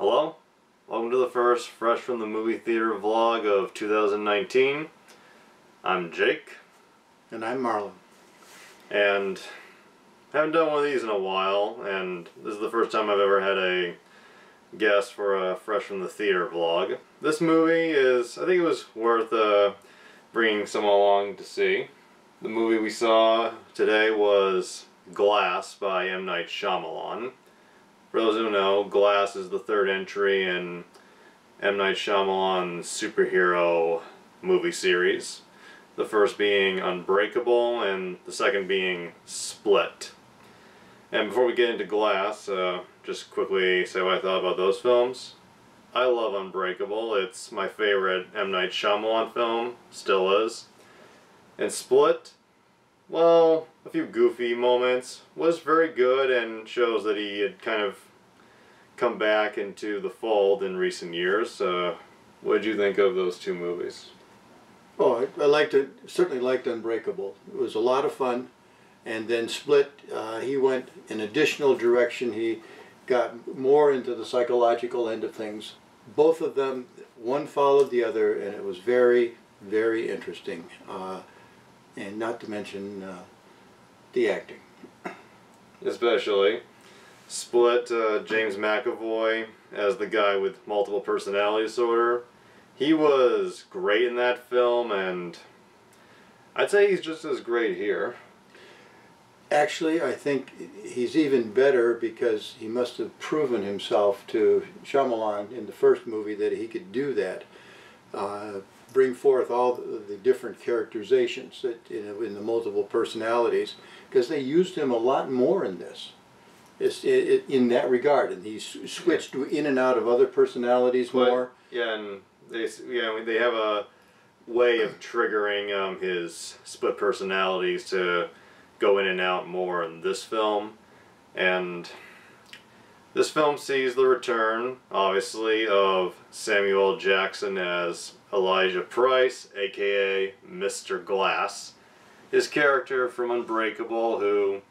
Hello, welcome to the first Fresh from the Movie Theater vlog of 2019. I'm Jake. And I'm Marlin. And I haven't done one of these in a while, and this is the first time I've ever had a guest for a Fresh from the Theater vlog. This movie is, I think it was worth bringing someone along to see. The movie we saw today was Glass by M. Night Shyamalan. For those who know, Glass is the third entry in M. Night Shyamalan's superhero movie series. The first being Unbreakable and the second being Split. And before we get into Glass, just quickly say what I thought about those films. I love Unbreakable. It's my favorite M. Night Shyamalan film, still is. And Split, well, a few goofy moments, was very good and shows that he had kind of come back into the fold in recent years. What did you think of those two movies? Oh, I certainly liked Unbreakable. It was a lot of fun. And then Split, he went in an additional direction. He got more into the psychological end of things. Both of them, one followed the other, and it was very, very interesting. And not to mention the acting. Especially Split, James McAvoy as the guy with multiple personality disorder. He was great in that film, and I'd say he's just as great here. Actually, I think he's even better because he must have proven himself to Shyamalan in the first movie that he could do that. Bring forth all the different characterizations that in the multiple personalities, because they used him a lot more in this. In that regard, and he switched in and out of other personalities more. Yeah, and they have a way of triggering his split personalities to go in and out more in this film. And this film sees the return, obviously, of Samuel L. Jackson as Elijah Price, aka Mr. Glass. His character from Unbreakable, who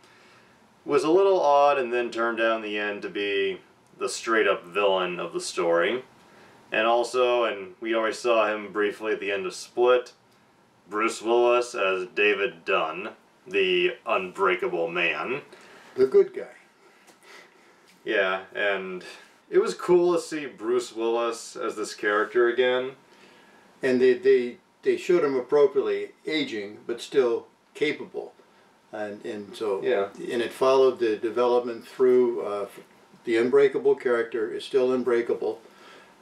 was a little odd and then turned out in the end to be the straight-up villain of the story. And also, and we already saw him briefly at the end of Split, Bruce Willis as David Dunne, the Unbreakable Man. The good guy. Yeah, and it was cool to see Bruce Willis as this character again. And they showed him appropriately aging, but still capable. And so, yeah. And it followed the development through the Unbreakable character is still unbreakable,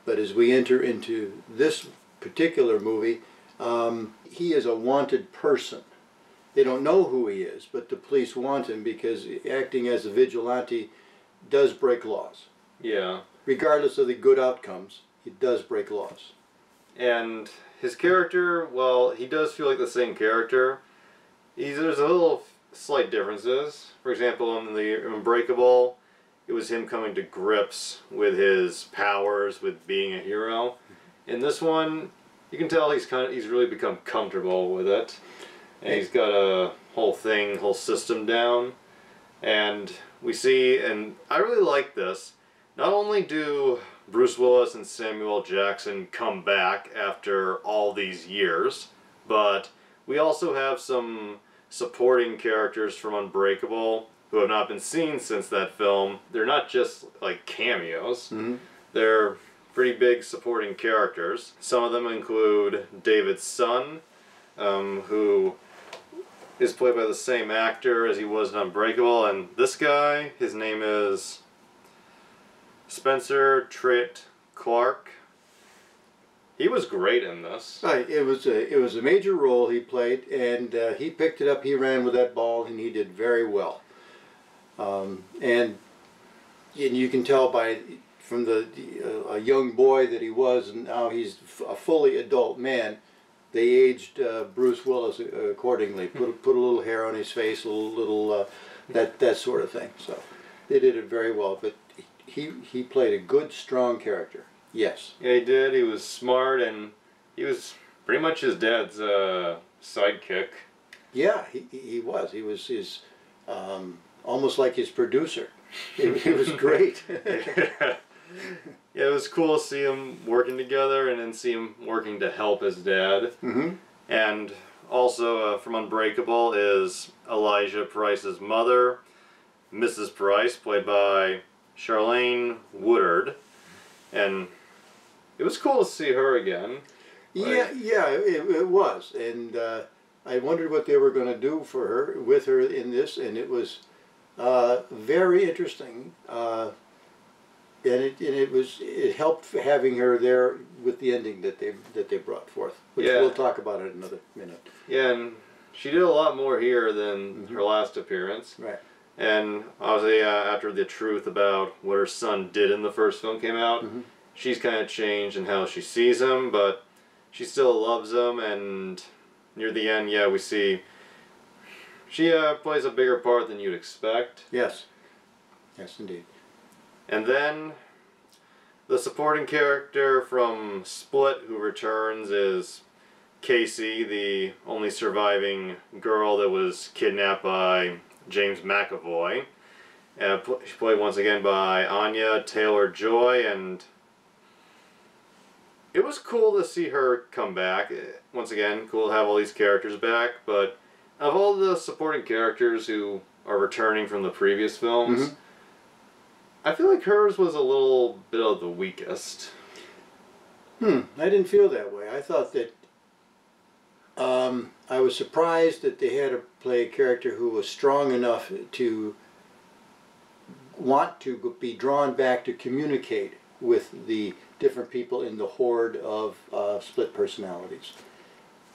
but as we enter into this particular movie, he is a wanted person. They don't know who he is, but the police want him because acting as a vigilante does break laws. Yeah. Regardless of the good outcomes, it does break laws. And his character, well, he does feel like the same character. There's a little slight differences. For example, in the Unbreakable, it was him coming to grips with his powers, with being a hero. In this one, you can tell he's really become comfortable with it, and he's got a whole system down. And we see, and I really like this. Not only do Bruce Willis and Samuel L. Jackson come back after all these years, but we also have some supporting characters from Unbreakable who have not been seen since that film. They're not just like cameos. Mm-hmm. They're pretty big supporting characters. Some of them include David's son, who is played by the same actor as he was in Unbreakable, and this guy, his name is Spencer Treat Clark. He was great in this. Right, it was a major role he played, and he picked it up. He ran with that ball, and he did very well. And you can tell from a young boy that he was, and now he's a fully adult man. They aged Bruce Willis accordingly. Put a little hair on his face, a little that sort of thing. So they did it very well. But he played a good, strong character. Yes. Yeah, he did. He was smart, and he was pretty much his dad's sidekick. Yeah, he was. He was his almost like his producer. He was great. Yeah, it was cool to see them working together and then see him working to help his dad. Mm-hmm. And also from Unbreakable is Elijah Price's mother, Mrs. Price, played by Charlene Woodard. And it was cool to see her again. Yeah, it was. And I wondered what they were going to do with her in this, and it was very interesting. And it helped having her there with the ending that they brought forth, which we'll talk about in another minute. Yeah, and she did a lot more here than her last appearance. Right. And obviously, after the truth about what her son did in the first film came out, she's kind of changed in how she sees him, but she still loves him. And near the end, yeah, we see she plays a bigger part than you'd expect. Yes. Yes, indeed. And then the supporting character from Split who returns is Casey, the only surviving girl that was kidnapped by James McAvoy. She's played once again by Anya Taylor-Joy, and it was cool to see her come back. Once again, cool to have all these characters back, but of all the supporting characters who are returning from the previous films, I feel like hers was a little bit of the weakest. I didn't feel that way. I thought that I was surprised that they had to play a character who was strong enough to want to be drawn back to communicate with the different people in the horde of split personalities.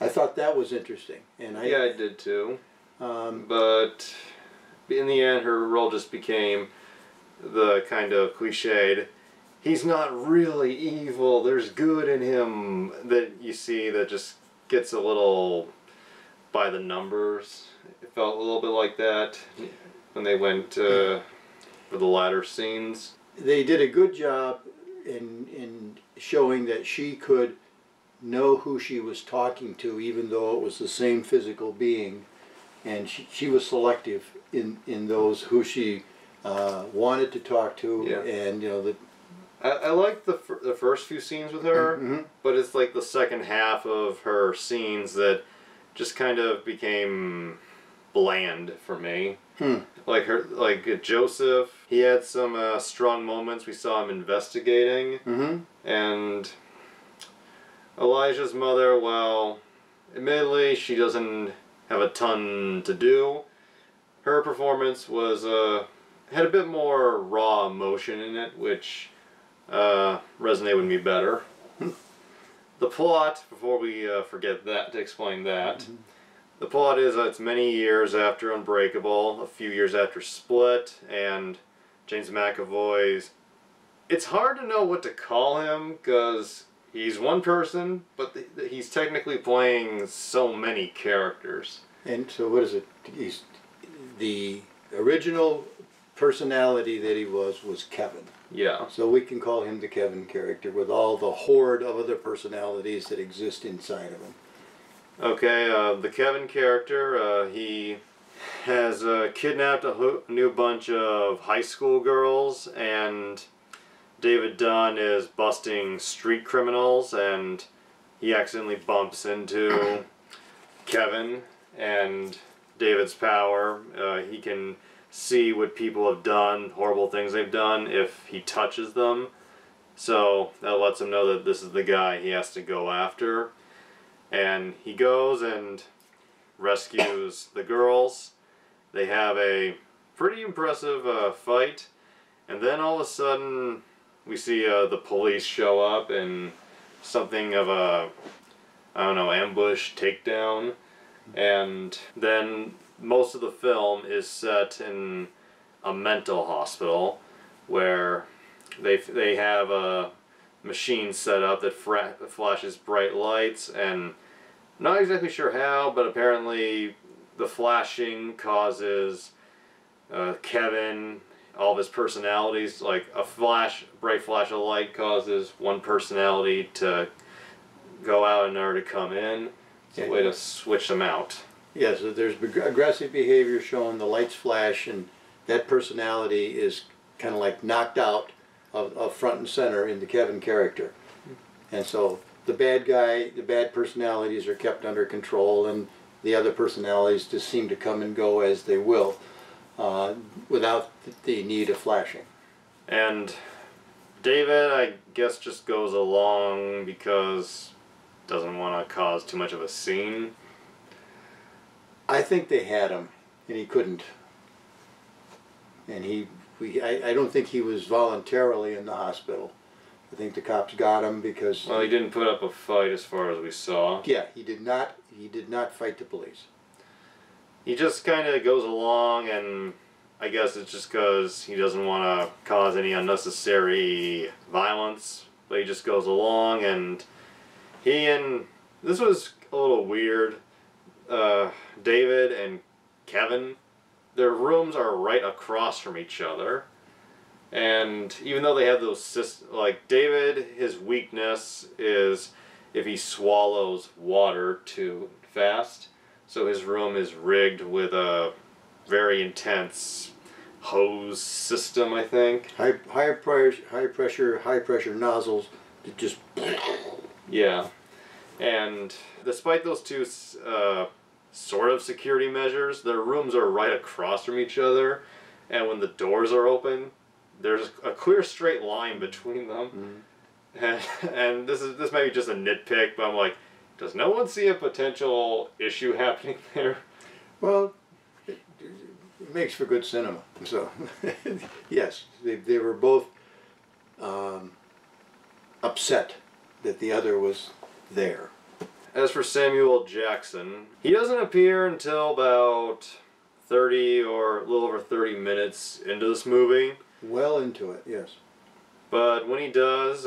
I thought that was interesting. And I did too. But in the end, her role just became the kind of cliched, he's not really evil, there's good in him, that you see that just gets a little by the numbers. It felt a little bit like that when they went for the latter scenes. They did a good job in showing that she could know who she was talking to, even though it was the same physical being, and she was selective in those who she wanted to talk to. And you know, I liked the first few scenes with her, but it's like the second half of her scenes that just kind of became bland for me. Like Joseph, he had some strong moments. We saw him investigating, and Elijah's mother, well, admittedly she doesn't have a ton to do. Her performance was had a bit more raw emotion in it, which resonated with me better. The plot, before we forget that, to explain that, the plot is it's many years after Unbreakable, a few years after Split, and James McAvoy's... It's hard to know what to call him, because he's one person, but he's technically playing so many characters. And so what is it? He's the original personality that he was Kevin. Yeah. So we can call him the Kevin character with all the horde of other personalities that exist inside of him. Okay, the Kevin character, he has kidnapped a new bunch of high school girls, and David Dunne is busting street criminals, and he accidentally bumps into Kevin and David's power. He can see what people have done, horrible things they've done, if he touches them. So that lets him know that this is the guy he has to go after. And he goes and rescues the girls. They have a pretty impressive fight. And then all of a sudden we see the police show up in something of a, I don't know, ambush, takedown. And then most of the film is set in a mental hospital where they have a machine set up that flashes bright lights, and not exactly sure how, but apparently the flashing causes Kevin, all of his personalities, like a bright flash of light causes one personality to go out in order to come in. It's a way to switch them out. Yeah, so there's aggressive behavior shown, the lights flash, and that personality is kind of like knocked out of front and center in the Kevin character. And so the bad guy, the bad personalities are kept under control, and the other personalities just seem to come and go as they will, without the need of flashing. And David, I guess, just goes along because doesn't want to cause too much of a scene. I think they had him, and he couldn't. And I don't think he was voluntarily in the hospital. I think the cops got him because... Well, he didn't put up a fight as far as we saw. Yeah, he did not fight the police. He just kind of goes along, and I guess it's just because he doesn't want to cause any unnecessary violence. But he just goes along, and this was a little weird. David and Kevin, their rooms are right across from each other. And even though they have those, like David, his weakness is if he swallows water too fast. So his room is rigged with a very intense hose system, I think. High pressure nozzles that just... Yeah. And despite those two sort of security measures, their rooms are right across from each other. And when the doors are open, there's a clear straight line between them. Mm-hmm. And this may be just a nitpick, but I'm like, does no one see a potential issue happening there? Well, it makes for good cinema. So, yes, they were both upset that the other was there. As for Samuel Jackson, he doesn't appear until about 30 or a little over 30 minutes into this movie. Well into it, yes. But when he does,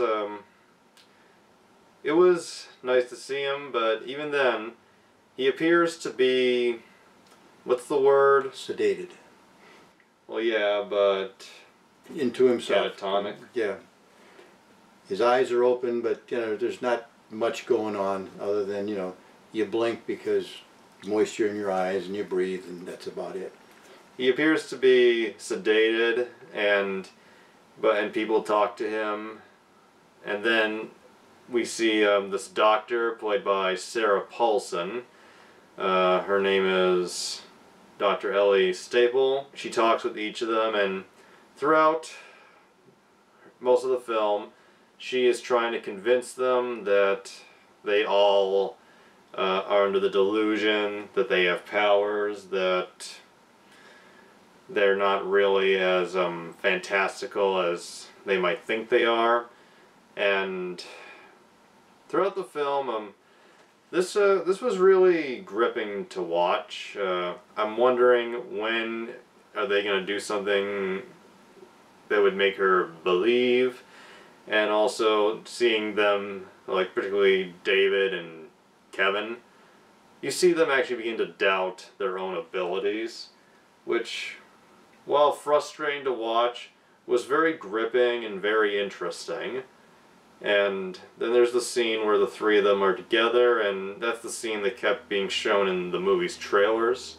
it was nice to see him, but even then, he appears to be, what's the word? Sedated. Well, yeah, but... into himself. Catatonic. Yeah. His eyes are open, but, there's not much going on other than, you blink because moisture in your eyes and you breathe, and that's about it. He appears to be sedated, and people talk to him, and then we see this doctor played by Sarah Paulson. Her name is Dr. Ellie Staple. She talks with each of them, and throughout most of the film, she is trying to convince them that they all are under the delusion that they have powers, that they're not really as fantastical as they might think they are. And throughout the film, this was really gripping to watch. I'm wondering, when are they going to do something that would make her believe? And also seeing them, like particularly David and Kevin, you see them actually begin to doubt their own abilities, which, while frustrating to watch, was very gripping and very interesting. And then there's the scene where the three of them are together, and that's the scene that kept being shown in the movie's trailers.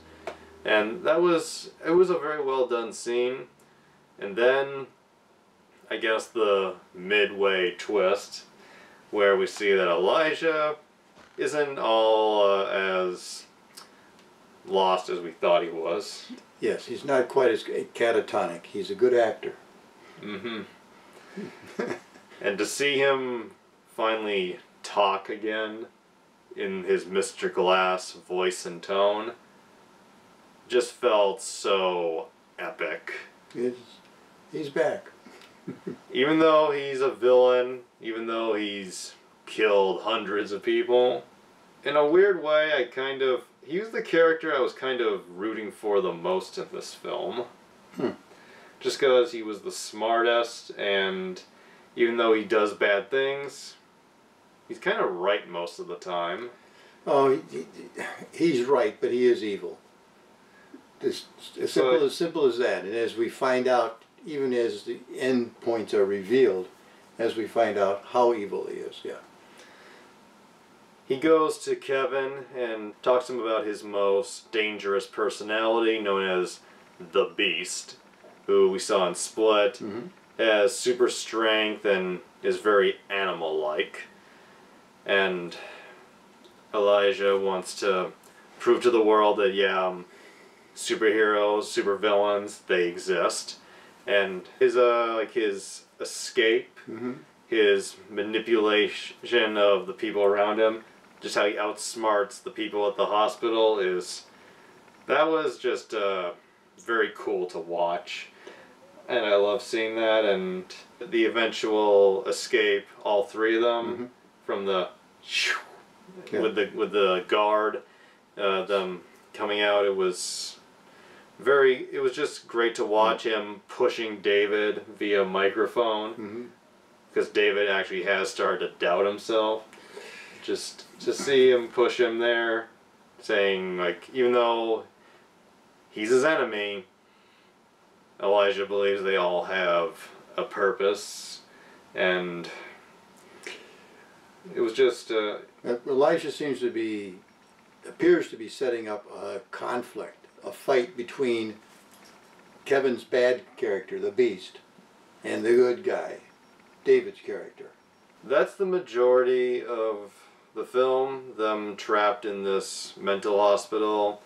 And it was a very well done scene. And then, I guess, the midway twist, where we see that Elijah isn't all as lost as we thought he was. Yes, he's not quite as catatonic. He's a good actor. Mm-hmm. And to see him finally talk again in his Mr. Glass voice and tone just felt so epic. He's back. Even though he's a villain, even though he's killed hundreds of people, in a weird way, he was the character I was kind of rooting for the most in this film. Just because he was the smartest, and even though he does bad things, he's kind of right most of the time. Oh, he's right, but he is evil. As simple as that. And as we find out, even as the end points are revealed, as we find out how evil he is, yeah. He goes to Kevin and talks to him about his most dangerous personality, known as the Beast, who we saw in Split. Mm-hmm. has super strength and is very animal-like. And Elijah wants to prove to the world that, yeah, superheroes, supervillains, they exist. And his escape, his manipulation of the people around him, just how he outsmarts the people at the hospital that was just very cool to watch. And I love seeing that, and the eventual escape, all three of them, from the with the guard, them coming out. It was just great to watch him pushing David via microphone, because David actually has started to doubt himself. Just to see him push him there, saying, like, even though he's his enemy, Elijah believes they all have a purpose, and it was just... Elijah appears to be setting up a conflict, a fight between Kevin's bad character, the Beast, and the good guy, David's character. That's the majority of the film, them trapped in this mental hospital,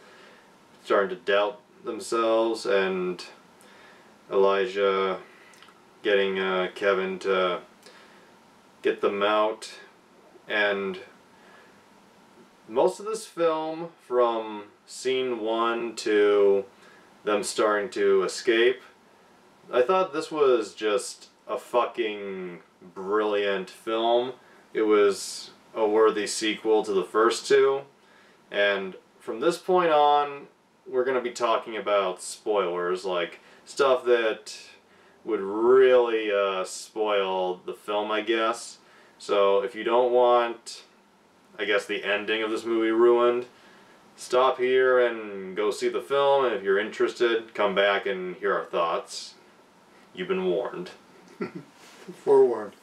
starting to doubt themselves, and Elijah getting Kevin to get them out. And most of this film, from scene 1 to them starting to escape, I thought this was just a fucking brilliant film. It was a worthy sequel to the first two, and from this point on, we're going to be talking about spoilers, like stuff that would really spoil the film, I guess. So if you don't want, I guess, the ending of this movie ruined, stop here and go see the film, and if you're interested, come back and hear our thoughts. You've been warned. Forewarned.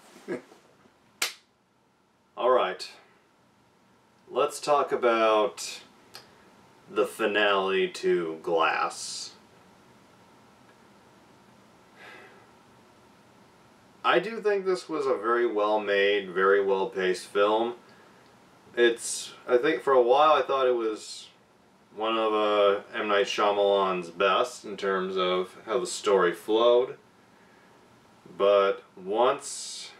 Alright. Let's talk about the finale to Glass. I do think this was a very well made, very well paced film. I think for a while I thought it was one of M. Night Shyamalan's best in terms of how the story flowed. But once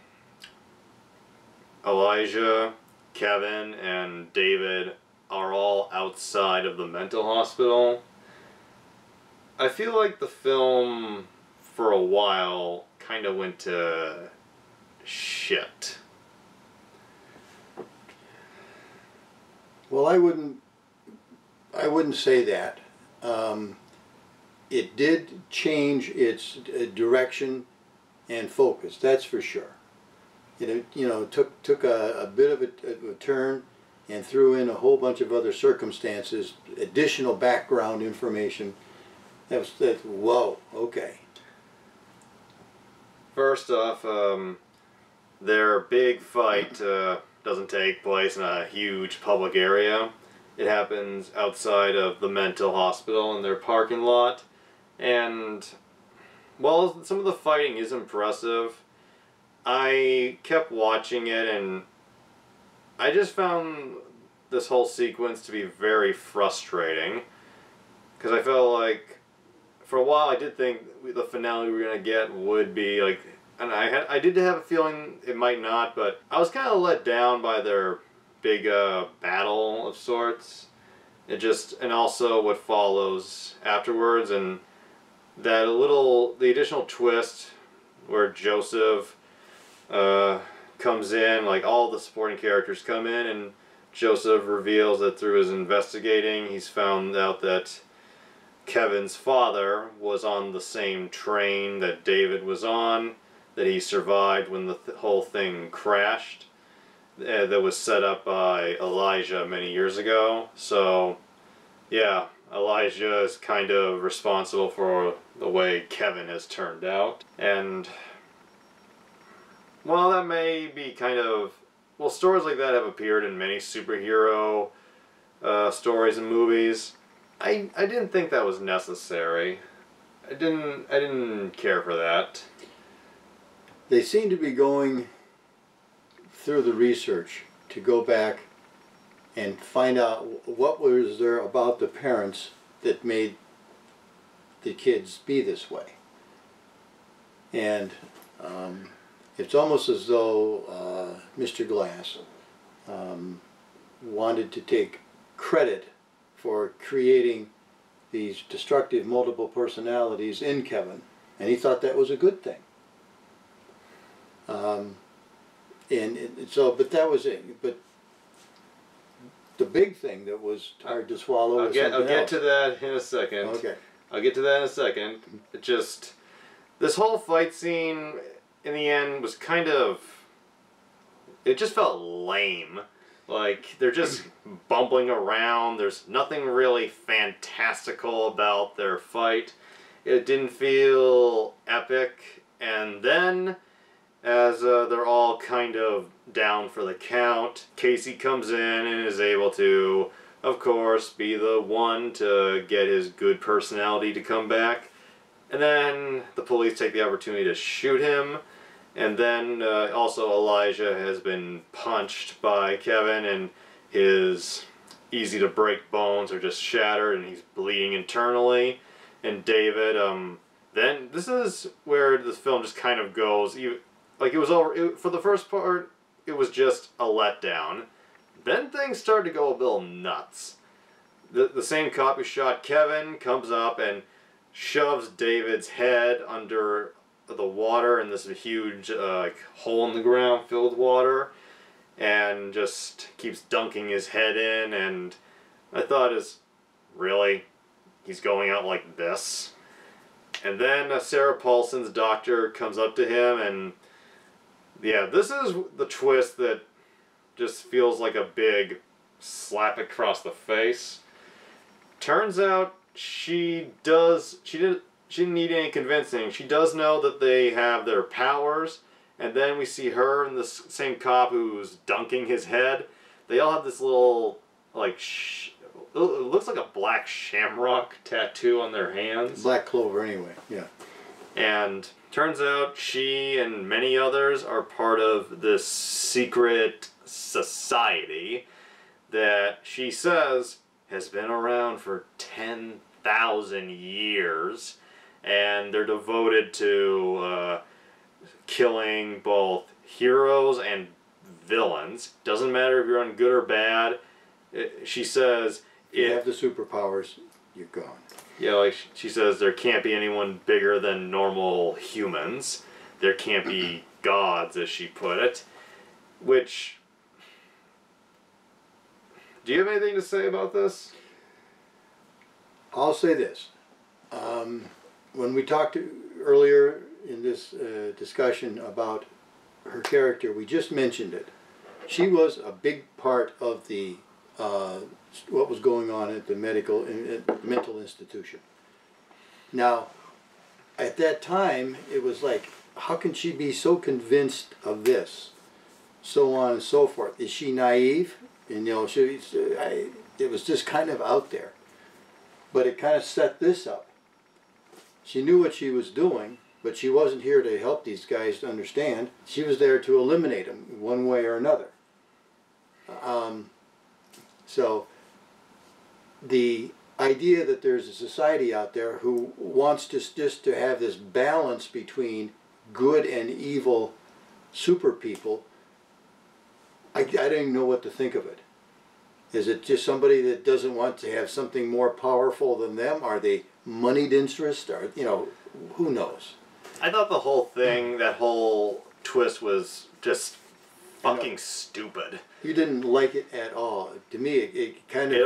Elijah, Kevin, and David are all outside of the mental hospital, I feel like the film, for a while, kind of went to shit. Well, I wouldn't say that. It did change its direction and focus, that's for sure. Took a bit of a turn and threw in a whole bunch of other circumstances, additional background information. Whoa, okay. First off, their big fight doesn't take place in a huge public area. It happens outside of the mental hospital in their parking lot. And while some of the fighting is impressive, I kept watching it and I just found this whole sequence to be very frustrating. Because I felt like, for a while I did think the finale we were going to get would be like, and I did have a feeling it might not, but I was kind of let down by their big battle of sorts. And also what follows afterwards, and the additional twist where Joseph comes in, like all the supporting characters come in, and Joseph reveals that through his investigating, he's found out that Kevin's father was on the same train that David was on, that he survived when the whole thing crashed, that was set up by Elijah many years ago. So, yeah, Elijah is kind of responsible for the way Kevin has turned out. And while that may be stories like that have appeared in many superhero stories and movies, I didn't think that was necessary. I didn't care for that. they seem to be going through the research to go back and find out what was there about the parents that made the kids be this way. And it's almost as though Mr. Glass wanted to take credit for creating these destructive multiple personalities in Kevin, and he thought that was a good thing. But that was it. But the big thing that was hard to swallow was something else. I'll get to that in a second. Okay. I'll get to that in a second. It just, this whole fight scene in the end was kind of, it just felt lame. Like, they're just bumbling around. There's nothing really fantastical about their fight. It didn't feel epic. And then, as they're all kind of down for the count, Casey comes in and is able to, of course, be the one to get his good personality to come back. And then the police take the opportunity to shoot him. And then also Elijah has been punched by Kevin, and his easy to break bones are just shattered and he's bleeding internally. And David, then this is where this film just kind of goes, like it was over, for the first part it was just a letdown. Then things start to go a little nuts. The same cop who shot Kevin comes up and shoves David's head under the water in this huge hole in the ground filled with water, and just keeps dunking his head in. And I thought, really, he's going out like this? And then Sarah Paulson's doctor comes up to him, and yeah, this is the twist that just feels like a big slap across the face. Turns out she didn't need any convincing. She does know that they have their powers, and then we see her and the same cop who's dunking his head. They all have this little, like, it looks like a black shamrock tattoo on their hands. Black clover, anyway, yeah. And turns out she and many others are part of this secret society that she says has been around for 10,000 years. And they're devoted to killing both heroes and villains. Doesn't matter if you're on good or bad. She says, if you have the superpowers, you're gone. Yeah, like she says, there can't be anyone bigger than normal humans. There can't be gods, as she put it. Which, do you have anything to say about this? I'll say this. When we talked earlier in this discussion about her character, we just mentioned it. She was a big part of the what was going on at the mental institution. Now, at that time, it was like, how can she be so convinced of this? So on and so forth. Is she naive? And, you know, it was just kind of out there. But it kind of set this up. She knew what she was doing, but she wasn't here to help these guys to understand. She was there to eliminate them one way or another. So the idea that there's a society out there who wants just to have this balance between good and evil super people, I didn't know what to think of it. Is it just somebody that doesn't want to have something more powerful than them? Are they moneyed interest? Or, you know, who knows? I thought the whole thing, that whole twist was just fucking stupid. You didn't like it at all. To me, it kind of...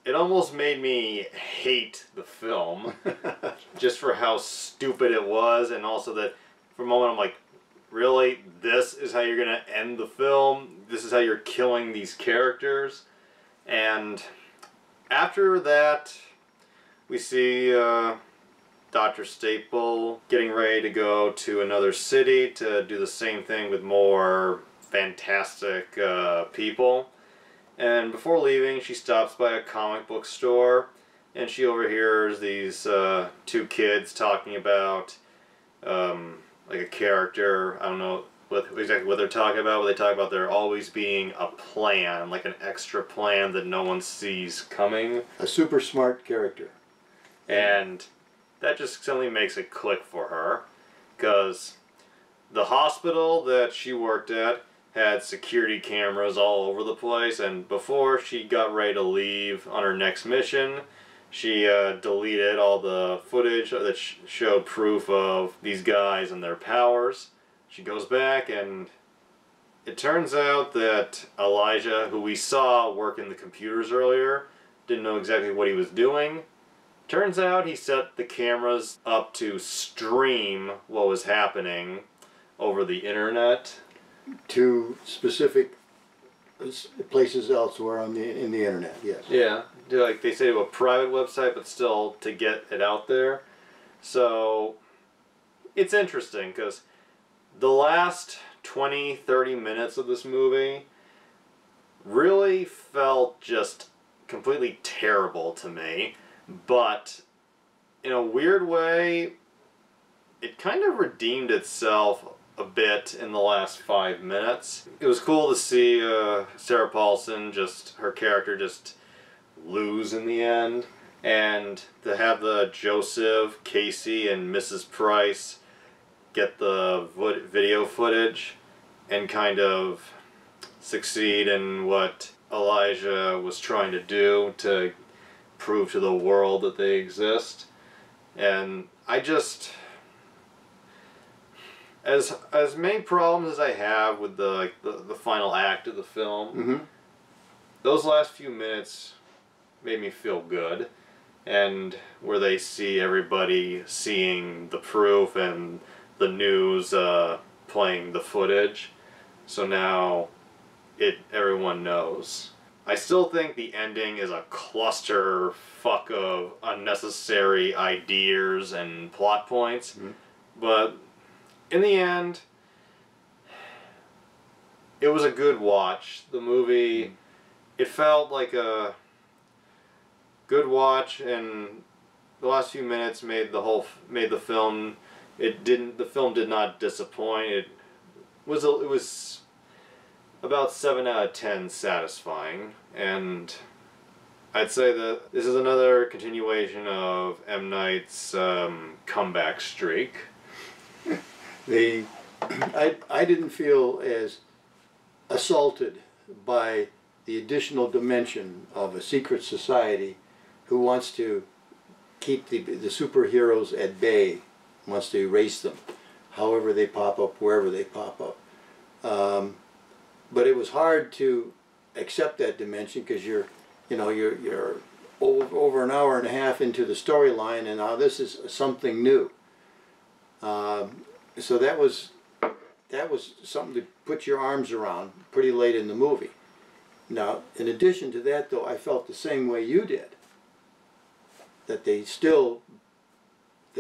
It almost made me hate the film, just for how stupid it was, and also that for a moment I'm like, really? This is how you're going to end the film? This is how you're killing these characters? And after that, we see Dr. Staple getting ready to go to another city to do the same thing with more fantastic people. And before leaving, she stops by a comic book store, and she overhears these two kids talking about like a character. I don't know exactly what they're talking about, but they talk about there always being a plan, like an extra plan that no one sees coming. A super smart character. And that just suddenly makes it click for her, because the hospital that she worked at had security cameras all over the place, and before she got ready to leave on her next mission, she deleted all the footage that showed proof of these guys and their powers. She goes back, and it turns out that Elijah, who we saw working the computers earlier, didn't know exactly what he was doing. Turns out he set the cameras up to stream what was happening over the internet to specific places elsewhere in the internet. Yes. Yeah, like they say to a private website, but still to get it out there. So it's interesting because the last 20-30 minutes of this movie really felt just completely terrible to me, but in a weird way it kind of redeemed itself a bit in the last 5 minutes. It was cool to see Sarah Paulson, her character just lose in the end, and to have the Joseph, Casey, and Mrs. Price get the video footage and kind of succeed in what Elijah was trying to do to prove to the world that they exist. And I just... As many problems as I have with the final act of the film, those last few minutes made me feel good, and where they see everybody seeing the proof and the news playing the footage, so now everyone knows. I still think the ending is a clusterfuck of unnecessary ideas and plot points, but in the end, it was a good watch. The movie, it felt like a good watch, and the last few minutes made the film. The film did not disappoint. It was about 7 out of 10 satisfying, and I'd say that this is another continuation of M. Night's comeback streak. I didn't feel as assaulted by the additional dimension of a secret society who wants to keep the superheroes at bay, wants to erase them, however they pop up, wherever they pop up. But it was hard to accept that dimension because you're over an hour and a half into the storyline, and now this is something new. So that was something to put your arms around pretty late in the movie. Now, in addition to that, though, I felt the same way you did. That the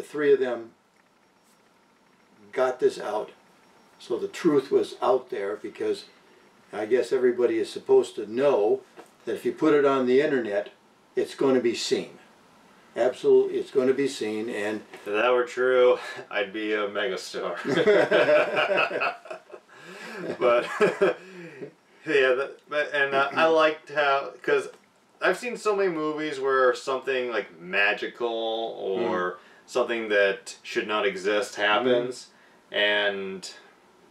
three of them got this out, so the truth was out there, because I guess everybody is supposed to know that if you put it on the internet, it's going to be seen. Absolutely, it's going to be seen, and if that were true, I'd be a megastar. But yeah, I liked how, because I've seen so many movies where something like magical or something that should not exist happens, and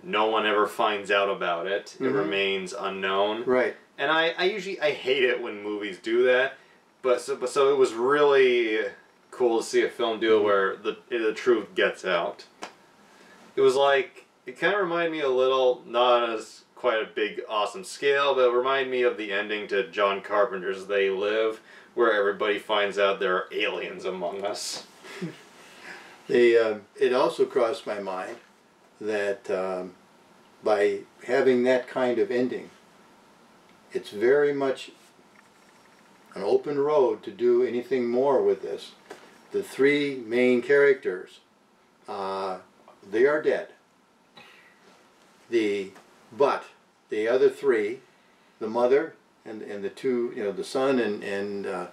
no one ever finds out about it. It remains unknown. Right. And I hate it when movies do that. But so it was really cool to see a film do it where the truth gets out. It was like, it kind of reminded me a little, not as quite a big awesome scale, but it reminded me of the ending to John Carpenter's They Live, where everybody finds out there are aliens among us. It also crossed my mind that by having that kind of ending, it's very much an open road to do anything more with this. The three main characters, they are dead. But the other three, the mother and the two, the son and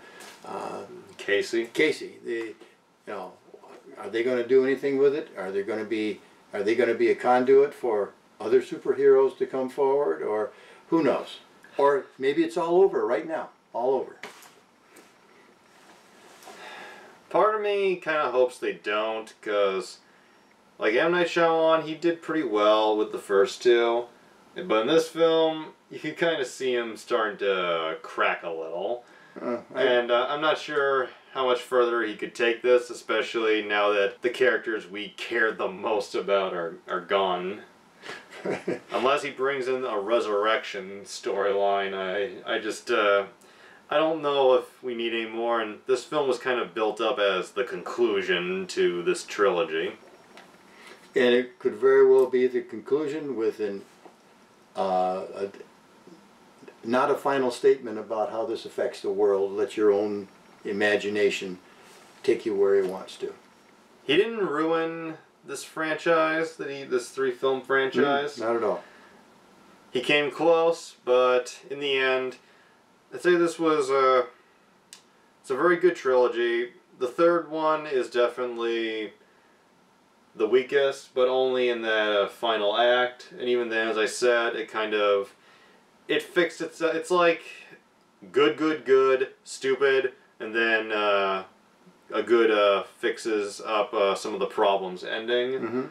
Casey. Casey, are they going to do anything with it? Are they going to be Are they going to be a conduit for other superheroes to come forward, or who knows? Or maybe it's all over right now, all over. Part of me kind of hopes they don't, because like M. Night Shyamalan, he did pretty well with the first two, but in this film, you can kind of see him starting to crack a little. And I'm not sure how much further he could take this, especially now that the characters we cared the most about are gone. Unless he brings in a resurrection storyline, I don't know if we need any more, and this film was kind of built up as the conclusion to this trilogy. And it could very well be the conclusion with not a final statement about how this affects the world. Let your own imagination take you where it wants to. He didn't ruin this franchise, this 3-film franchise. Not at all. He came close, but in the end, I'd say this was it's a very good trilogy. The third one is definitely the weakest, but only in that final act. And even then, as I said, it fixed itself. It's like good, stupid, and then a good fixes up some of the problems ending. Mm-hmm.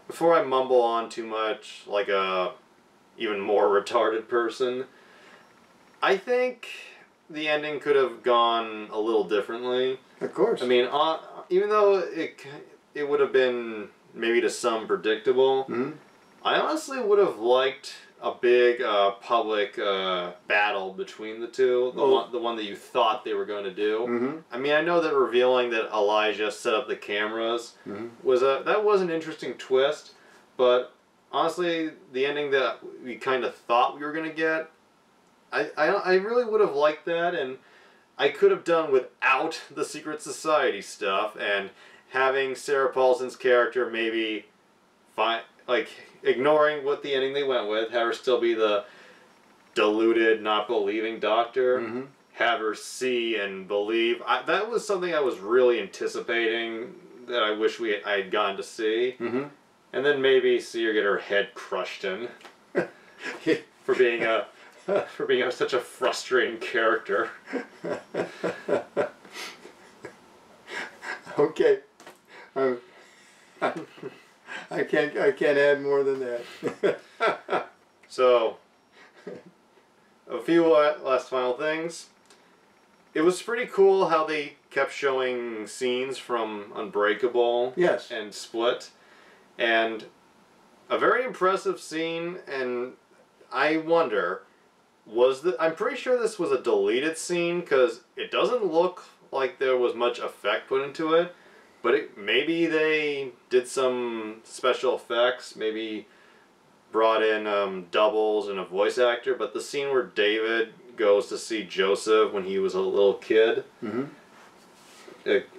Before I mumble on too much, like a even more retarded person, I think the ending could have gone a little differently. Of course. I mean, even though it would have been maybe to some predictable, mm-hmm. I honestly would have liked a big public battle between the two, the one that you thought they were going to do. Mm-hmm. I mean, I know that revealing that Elijah set up the cameras mm-hmm. that was an interesting twist, but honestly, the ending that we kind of thought we were going to get, I really would have liked that, and I could have done without the Secret Society stuff, and having Sarah Paulson's character maybe ignoring what the ending they went with, have her still be the deluded, not believing doctor, mm-hmm. have her see and believe. That was something I was really anticipating that I wish I had gotten to see. Mm-hmm. And then maybe see her get her head crushed in for being such a frustrating character. Okay. I can't add more than that. So, a few last final things. It was pretty cool how they kept showing scenes from Unbreakable Yes. and Split. And a very impressive scene, and I wonder, I'm pretty sure this was a deleted scene, because it doesn't look like there was much effect put into it, but maybe they did some special effects, maybe brought in doubles and a voice actor, but the scene where David goes to see Joseph when he was a little kid, mm-hmm.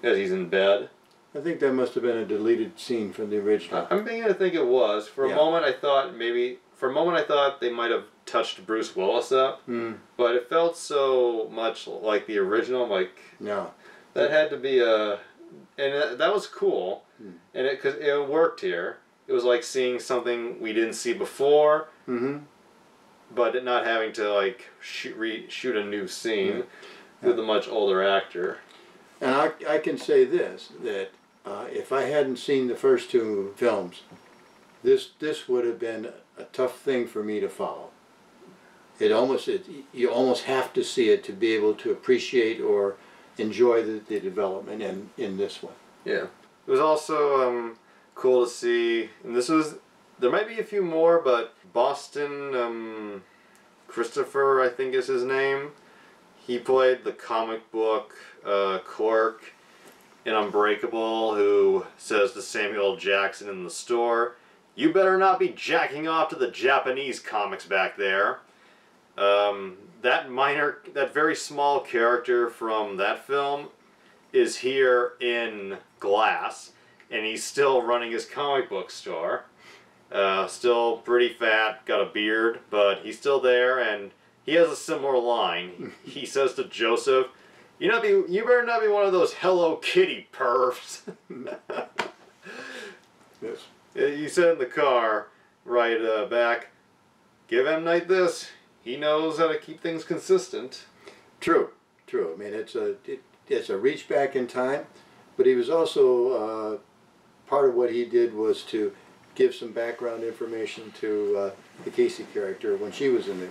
As he's in bed. I think that must have been a deleted scene from the original. I'm beginning to think it was. For a moment I thought they might have touched Bruce Willis up, but it felt so much like the original. Like, no, that had to be and that was cool, and because it worked here. It was like seeing something we didn't see before, mm-hmm. but not having to like shoot a new scene with a much older actor. And I can say this, that if I hadn't seen the first two films, this would have been a tough thing for me to follow. You almost have to see it to be able to appreciate or enjoy the development in this one. Yeah. It was also cool to see, and there might be a few more, but Boston Christopher, I think is his name. He played the comic book Clark in Unbreakable, who says to Samuel L. Jackson in the store, "You better not be jacking off to the Japanese comics back there." That very small character from that film is here in Glass, and he's still running his comic book store. Still pretty fat, got a beard, but he's still there, and he has a similar line. He says to Joseph, you better not be one of those Hello Kitty pervs." Yes. You said in the car, right back, give M. Night this. He knows how to keep things consistent. True. I mean, it's a reach back in time, but he was also part of what he did was to give some background information to the Casey character when she was in the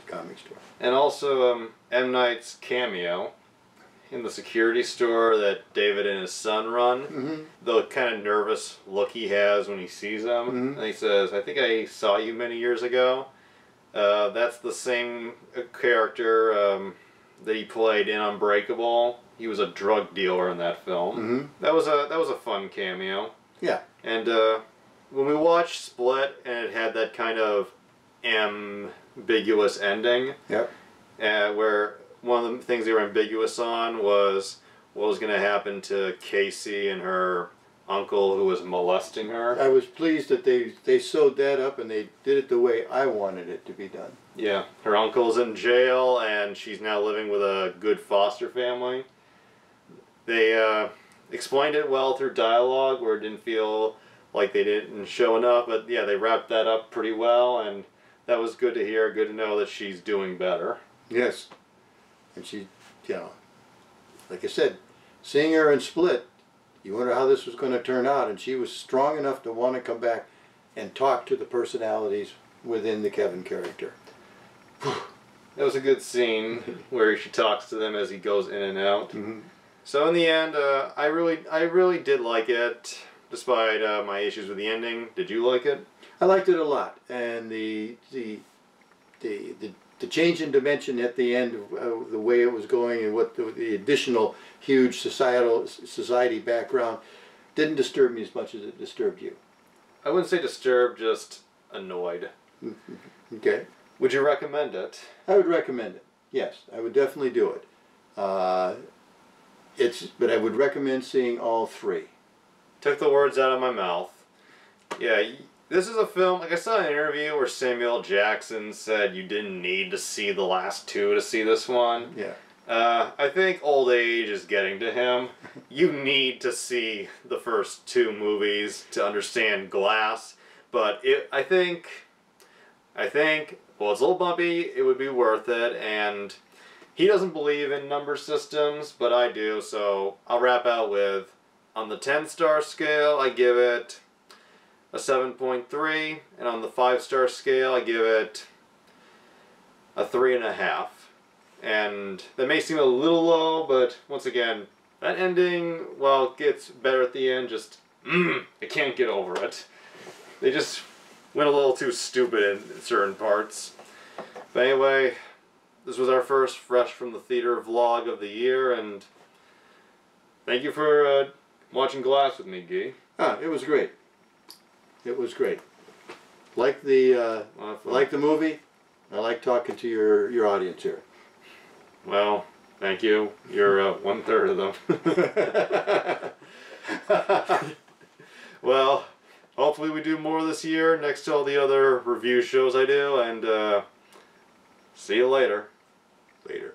comic store. And also M. Night's cameo in the security store that David and his son run. The kind of nervous look he has when he sees them. And he says, I think I saw you many years ago. That's the same character that he played in Unbreakable. He was a drug dealer in that film. That was a fun cameo. Yeah. And when we watched Split and it had that kind of ambiguous ending, where one of the things they were ambiguous on was what was going to happen to Casey and her uncle who was molesting her. I was pleased that they sewed that up and they did it the way I wanted it to be done. Yeah, her uncle's in jail and she's now living with a good foster family. They explained it well through dialogue where it didn't feel like they didn't show enough, but yeah, they wrapped that up pretty well, and that was good to hear, good to know that she's doing better. Yes. And she, you know, like I said, seeing her in Split, you wonder how this was going to turn out, and she was strong enough to want to come back and talk to the personalities within the Kevin character. That was a good scene where she talks to them as he goes in and out. So in the end, I really did like it, despite my issues with the ending. Did you like it? I liked it a lot, and the change in dimension at the end of the way it was going and what the additional huge society background didn't disturb me as much as it disturbed you. I wouldn't say disturbed, just annoyed. Okay. Would you recommend it? I would recommend it. Yes, I would definitely do it. But I would recommend seeing all three. Took the words out of my mouth. Yeah, this is a film, like I saw in an interview where Samuel L. Jackson said you didn't need to see the last two to see this one. Yeah. I think old age is getting to him. You need to see the first two movies to understand Glass, but I think, well, it's a little bumpy, it would be worth it, and he doesn't believe in number systems, but I do, so I'll wrap out with, on the 10-star scale, I give it a 7.3, and on the 5-star scale, I give it a 3.5. And that may seem a little low, but once again, that ending, while it gets better at the end, just, I can't get over it. They just went a little too stupid in certain parts. But anyway, this was our first Fresh from the Theater vlog of the year, and thank you for watching Glass with me, Guy. It was great. It was great. Like the movie. I like talking to your audience here. Well, thank you. You're 1/3 of them. Well, hopefully we do more this year next to all the other review shows I do, and see you later. Later.